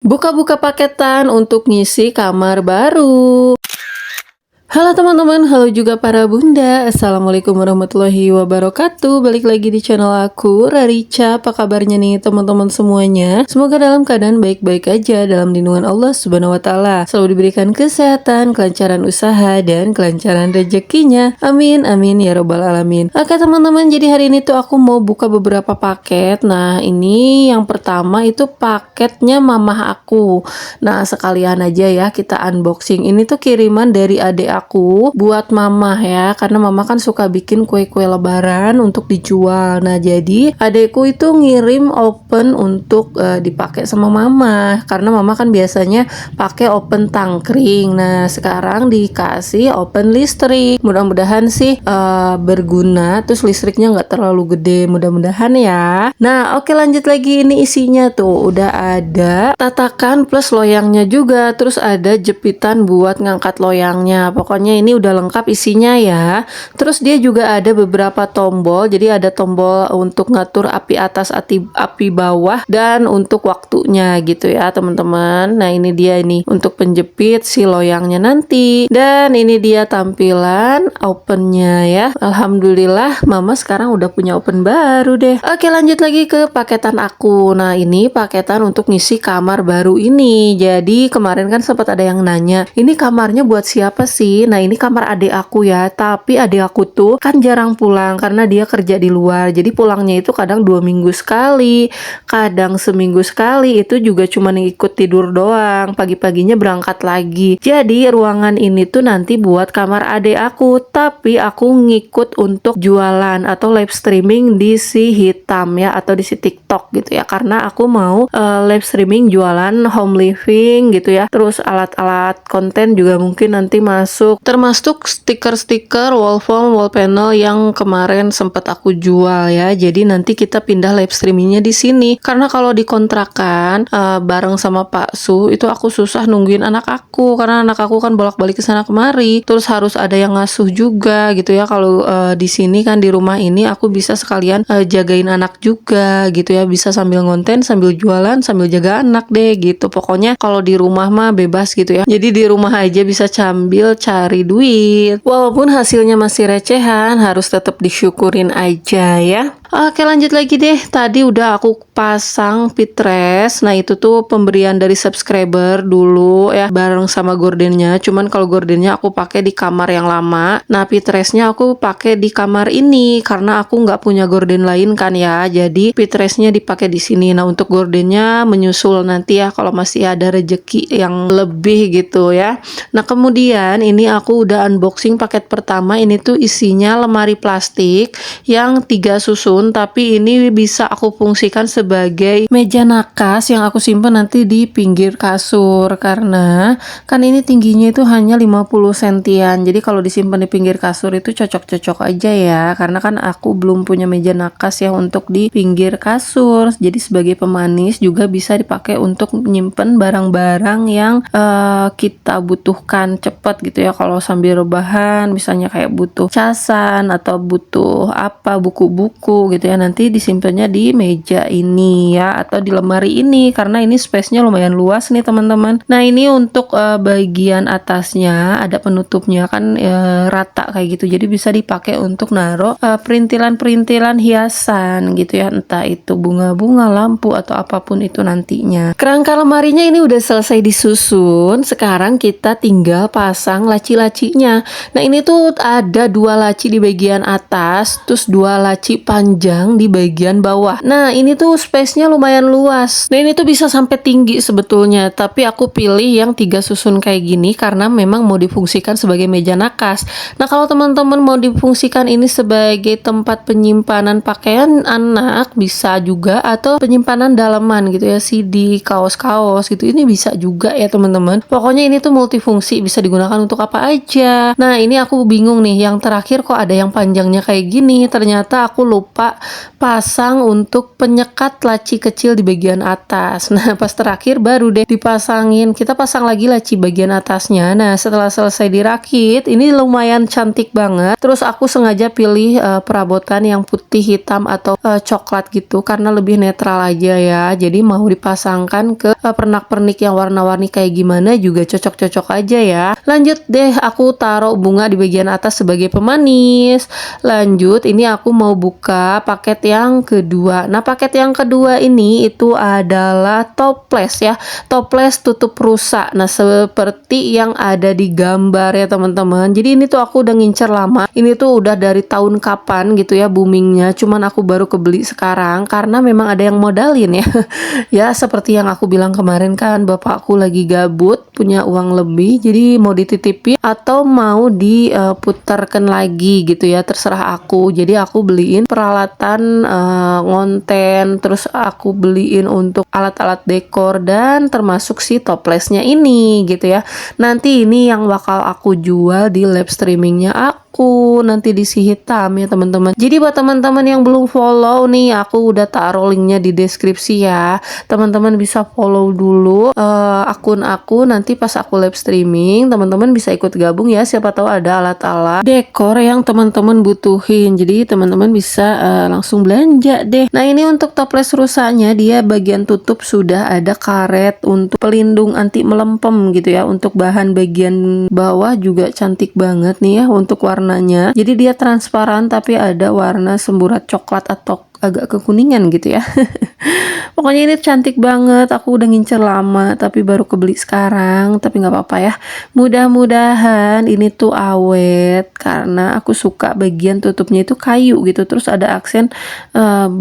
Buka-buka paketan untuk ngisi kamar baru. Halo teman-teman, halo juga para bunda. Assalamualaikum warahmatullahi wabarakatuh. Balik lagi di channel aku, Rarica. Apa kabarnya nih teman-teman semuanya? Semoga dalam keadaan baik-baik aja dalam lindungan Allah Subhanahu wa taala. Selalu diberikan kesehatan, kelancaran usaha dan kelancaran rezekinya. Amin amin ya robbal alamin. Oke teman-teman, jadi hari ini tuh aku mau buka beberapa paket. Nah, ini yang pertama itu paketnya mamah aku. Nah, sekalian aja ya kita unboxing. Ini tuh kiriman dari adik aku buat mama ya, karena mama kan suka bikin kue-kue lebaran untuk dijual. Nah, jadi adekku itu ngirim open untuk dipakai sama mama, karena mama kan biasanya pakai open tangkring. Nah, sekarang dikasih open listrik. Mudah-mudahan sih berguna, terus listriknya nggak terlalu gede, mudah-mudahan ya. Nah, oke, lanjut lagi. Ini isinya tuh udah ada tatakan plus loyangnya juga, terus ada jepitan buat ngangkat loyangnya. Pokoknya ini udah lengkap isinya ya. Terus dia juga ada beberapa tombol. Jadi ada tombol untuk ngatur api atas, api bawah, dan untuk waktunya gitu ya teman-teman. Nah, ini dia ini untuk penjepit si loyangnya nanti. Dan ini dia tampilan opennya ya. Alhamdulillah mama sekarang udah punya open baru deh. Oke, lanjut lagi ke paketan aku. Nah, ini paketan untuk ngisi kamar baru ini. Jadi kemarin kan sempat ada yang nanya, ini kamarnya buat siapa sih? Nah, ini kamar adik aku ya, tapi adik aku tuh kan jarang pulang karena dia kerja di luar. Jadi pulangnya itu kadang 2 minggu sekali, kadang seminggu sekali. Itu juga cuma ikut tidur doang, pagi-paginya berangkat lagi. Jadi ruangan ini tuh nanti buat kamar adik aku, tapi aku ngikut untuk jualan atau live streaming di si hitam ya, atau di si TikTok gitu ya, karena aku mau live streaming jualan home living gitu ya. Terus alat-alat konten juga mungkin nanti masuk, termasuk stiker-stiker wall foam, wall panel yang kemarin sempat aku jual ya. Jadi nanti kita pindah live streamingnya di sini, karena kalau di kontrakan bareng sama Pak Su itu aku susah nungguin anak aku, karena anak aku kan bolak-balik ke sana kemari, terus harus ada yang ngasuh juga gitu ya. Kalau di sini kan di rumah ini aku bisa sekalian jagain anak juga gitu ya, bisa sambil ngonten, sambil jualan, sambil jaga anak deh gitu. Pokoknya kalau di rumah mah bebas gitu ya. Jadi di rumah aja bisa sambil cari duit. Walaupun hasilnya masih recehan, harus tetap disyukurin aja ya. Oke, lanjut lagi deh. Tadi udah aku pasang pitres. Nah, itu tuh pemberian dari subscriber dulu ya, bareng sama gordennya. Cuman kalau gordennya aku pakai di kamar yang lama. Nah, pitresnya aku pakai di kamar ini karena aku nggak punya gorden lain kan ya. Jadi pitresnya dipakai di sini. Nah, untuk gordennya menyusul nanti ya kalau masih ada rejeki yang lebih gitu ya. Nah, kemudian ini aku udah unboxing paket pertama. Ini tuh isinya lemari plastik yang 3 susun, tapi ini bisa aku fungsikan sebagai meja nakas yang aku simpan nanti di pinggir kasur, karena kan ini tingginya itu hanya 50 sentian. Jadi kalau disimpan di pinggir kasur itu cocok-cocok aja ya, karena kan aku belum punya meja nakas ya untuk di pinggir kasur. Jadi sebagai pemanis juga bisa dipakai untuk menyimpan barang-barang yang kita butuhkan cepat gitu ya. Kalau sambil rebahan misalnya kayak butuh casan atau butuh apa, buku-buku gitu ya, nanti disimpannya di meja ini ya, atau di lemari ini, karena ini space-nya lumayan luas nih teman-teman. Nah, ini untuk bagian atasnya ada penutupnya kan rata kayak gitu, jadi bisa dipakai untuk naruh perintilan-perintilan hiasan gitu ya, entah itu bunga-bunga, lampu, atau apapun itu nantinya. Kerangka lemarinya ini udah selesai disusun, sekarang kita tinggal pasang laci-lacinya. Nah, ini tuh ada 2 laci di bagian atas, terus 2 laci panjang di bagian bawah. Nah, ini tuh space-nya lumayan luas. Nah, ini tuh bisa sampai tinggi sebetulnya, tapi aku pilih yang 3 susun kayak gini karena memang mau difungsikan sebagai meja nakas. Nah, kalau teman-teman mau difungsikan ini sebagai tempat penyimpanan pakaian anak bisa juga, atau penyimpanan dalaman gitu ya, CD, kaos-kaos gitu, ini bisa juga ya teman-teman. Pokoknya ini tuh multifungsi, bisa digunakan untuk apa aja. Nah, ini aku bingung nih, yang terakhir kok ada yang panjangnya kayak gini. Ternyata aku lupa lupa pasang untuk penyekat laci kecil di bagian atas. Nah pas terakhir baru deh dipasangin, kita pasang lagi laci bagian atasnya. Nah setelah selesai dirakit, ini lumayan cantik banget. Terus aku sengaja pilih perabotan yang putih hitam atau coklat gitu karena lebih netral aja ya. Jadi mau dipasangkan ke pernak-pernik yang warna-warni kayak gimana juga cocok-cocok aja ya. Lanjut deh, aku taruh bunga di bagian atas sebagai pemanis. Lanjut, ini aku mau buka paket yang kedua. Nah paket yang kedua ini itu adalah toples ya, toples tutup rusak. Nah seperti yang ada di gambar ya teman-teman. Jadi ini tuh aku udah ngincer lama, ini tuh udah dari tahun kapan gitu ya boomingnya, cuman aku baru kebeli sekarang karena memang ada yang modalin ya. Ya seperti yang aku bilang kemarin kan, bapakku lagi gabut punya uang lebih, jadi mau dititipin atau mau diputarkan lagi gitu ya, terserah aku. Jadi aku beliin peralatan ngonten, terus aku beliin untuk alat-alat dekor dan termasuk si toplesnya ini gitu ya. Nanti ini yang bakal aku jual di live streamingnya aku nanti di si hitam ya teman-teman. Jadi buat teman-teman yang belum follow nih, aku udah taruh linknya di deskripsi ya. Teman-teman bisa follow dulu akun aku, nanti pas aku live streaming teman-teman bisa ikut gabung ya, siapa tahu ada alat-alat dekor yang teman-teman butuhin. Jadi teman-teman bisa langsung belanja deh. Nah ini untuk toples rusaknya, dia bagian tutup sudah ada karet untuk pelindung anti melempem gitu ya. Untuk bahan bagian bawah juga cantik banget nih ya untuk warnanya. Jadi dia transparan tapi ada warna semburat coklat atau agak kekuningan gitu ya. Pokoknya ini cantik banget, aku udah ngincer lama tapi baru kebeli sekarang, tapi nggak apa-apa ya. Mudah-mudahan ini tuh awet karena aku suka bagian tutupnya itu kayu gitu, terus ada aksen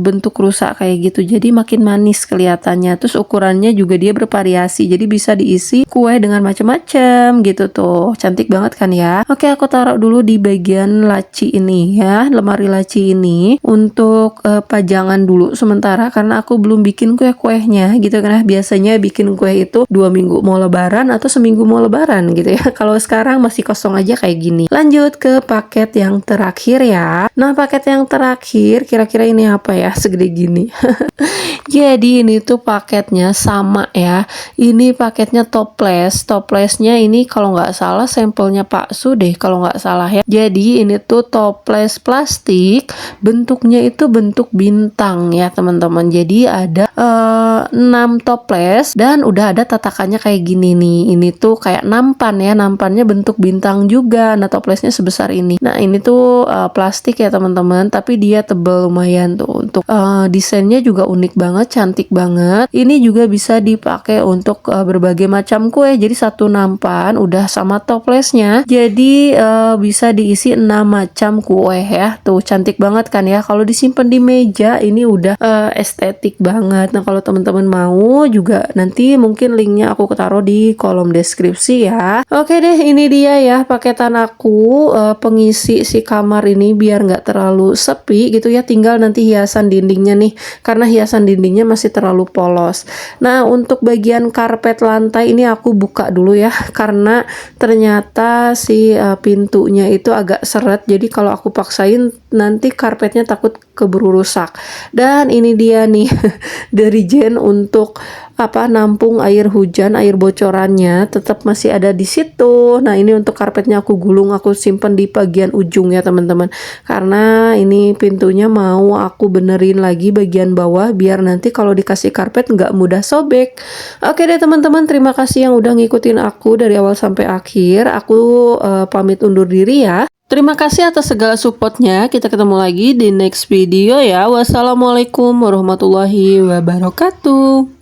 bentuk rusak kayak gitu, jadi makin manis kelihatannya. Terus ukurannya juga dia bervariasi, jadi bisa diisi kue dengan macam-macam gitu tuh, cantik banget kan ya. Oke, aku taruh dulu di bagian laci ini ya, lemari laci ini untuk pajangan dulu sementara karena aku belum bikin kue-kuehnya gitu kan. Biasanya bikin kue itu 2 minggu mau lebaran atau seminggu mau lebaran gitu ya. Kalau sekarang masih kosong aja kayak gini. Lanjut ke paket yang terakhir ya. Nah paket yang terakhir kira-kira ini apa ya, segede gini. Jadi ini tuh paketnya sama ya. Ini paketnya toples. Toplesnya ini kalau nggak salah sampelnya Pak Su deh kalau nggak salah ya. Jadi ini tuh toples plastik, bentuknya itu bentuk bintang ya teman-teman. Jadi ada 6 toples dan udah ada tatakannya kayak gini nih. Ini tuh kayak nampan ya, nampannya bentuk bintang juga. Nah toplesnya sebesar ini. Nah ini tuh plastik ya teman-teman, tapi dia tebal lumayan tuh. Untuk desainnya juga unik banget, cantik banget. Ini juga bisa dipakai untuk berbagai macam kue. Jadi satu nampan udah sama toplesnya, jadi bisa diisi 6 macam kue ya. Tuh cantik banget kan ya. Kalau disimpan di meja ini udah estetik banget. Nah kalau teman-teman mau juga nanti mungkin linknya aku taruh di kolom deskripsi ya. Oke deh, ini dia ya paketan aku pengisi si kamar ini biar nggak terlalu sepi gitu ya. Tinggal nanti hiasan dindingnya nih, karena hiasan dindingnya masih terlalu polos. Nah untuk bagian karpet lantai ini aku buka dulu ya, karena ternyata si pintunya itu agak seret. Jadi kalau aku paksain nanti karpetnya takut keburu rusak. Dan ini dia nih dirijen untuk nampung air hujan, air bocorannya tetap masih ada di situ. Nah ini untuk karpetnya aku gulung, aku simpen di bagian ujung ya teman-teman, karena ini pintunya mau aku benerin lagi bagian bawah biar nanti kalau dikasih karpet nggak mudah sobek. Oke deh teman-teman, terima kasih yang udah ngikutin aku dari awal sampai akhir. Aku pamit undur diri ya. Terima kasih atas segala supportnya. Kita ketemu lagi di next video ya. Wassalamualaikum warahmatullahi wabarakatuh.